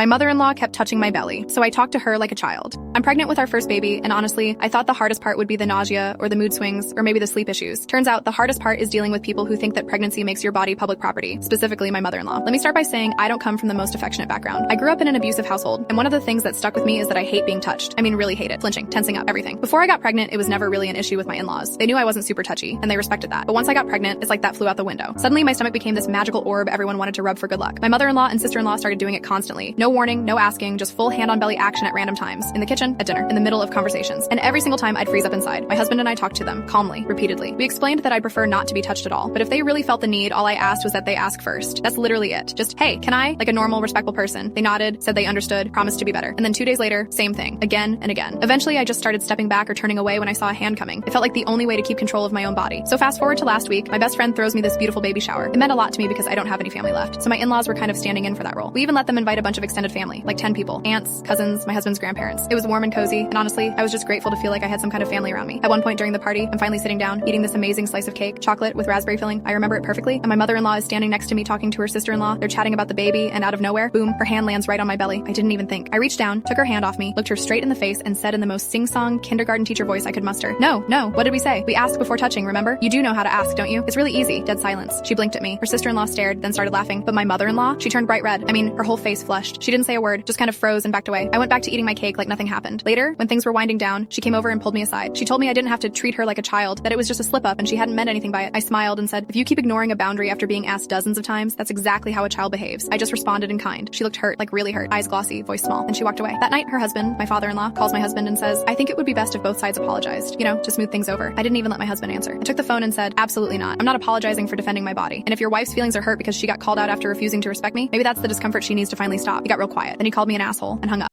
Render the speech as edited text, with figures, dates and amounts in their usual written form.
My mother-in-law kept touching my belly, so I talked to her like a child. I'm pregnant with our first baby, and honestly, I thought the hardest part would be the nausea or the mood swings or maybe the sleep issues. Turns out the hardest part is dealing with people who think that pregnancy makes your body public property, specifically my mother-in-law. Let me start by saying I don't come from the most affectionate background. I grew up in an abusive household, and one of the things that stuck with me is that I hate being touched. I mean, really hate it. Flinching, tensing up, everything. Before I got pregnant, it was never really an issue with my in-laws. They knew I wasn't super touchy, and they respected that. But once I got pregnant, it's like that flew out the window. Suddenly, my stomach became this magical orb everyone wanted to rub for good luck. My mother-in-law and sister-in-law started doing it constantly. No warning, no asking, just full hand-on-belly action at random times. In the kitchen, at dinner, in the middle of conversations. And every single time I'd freeze up inside. My husband and I talked to them, calmly, repeatedly. We explained that I'd prefer not to be touched at all, but if they really felt the need, all I asked was that they ask first. That's literally it. Just, hey, can I? Like a normal, respectful person. They nodded, said they understood, promised to be better. And then 2 days later, same thing. Again and again. Eventually, I just started stepping back or turning away when I saw a hand coming. It felt like the only way to keep control of my own body. So fast forward to last week, my best friend throws me this beautiful baby shower. It meant a lot to me because I don't have any family left. So my in-laws were kind of standing in for that role. We even let them invite a bunch of extended family, like 10 people. Aunts, cousins, my husband's grandparents. It was warm and cozy, and honestly, I was just grateful to feel like I had some kind of family around me. At one point during the party, I'm finally sitting down, eating this amazing slice of cake, chocolate with raspberry filling. I remember it perfectly, and my mother-in-law is standing next to me talking to her sister-in-law. They're chatting about the baby, and out of nowhere, boom, her hand lands right on my belly. I didn't even think. I reached down, took her hand off me, looked her straight in the face, and said in the most sing-song kindergarten teacher voice I could muster, No, what did we say? We ask before touching, remember? You do know how to ask, don't you? It's really easy. Dead silence. She blinked at me. Her sister-in-law stared, then started laughing. But my mother-in-law, she turned bright red. I mean, her whole face flushed. She didn't say a word, just kind of froze and backed away. I went back to eating my cake like nothing happened. Later, when things were winding down, she came over and pulled me aside. She told me I didn't have to treat her like a child, that it was just a slip-up and she hadn't meant anything by it. I smiled and said, if you keep ignoring a boundary after being asked dozens of times, that's exactly how a child behaves. I just responded in kind. She looked hurt, like really hurt, eyes glossy, voice small, and she walked away. That night, her husband, my father-in-law, calls my husband and says, I think it would be best if both sides apologized, to smooth things over. I didn't even let my husband answer. I took the phone and said, absolutely not. I'm not apologizing for defending my body. And if your wife's feelings are hurt because she got called out after refusing to respect me, maybe that's the discomfort she needs to finally stop. He got real quiet. Then he called me an asshole and hung up.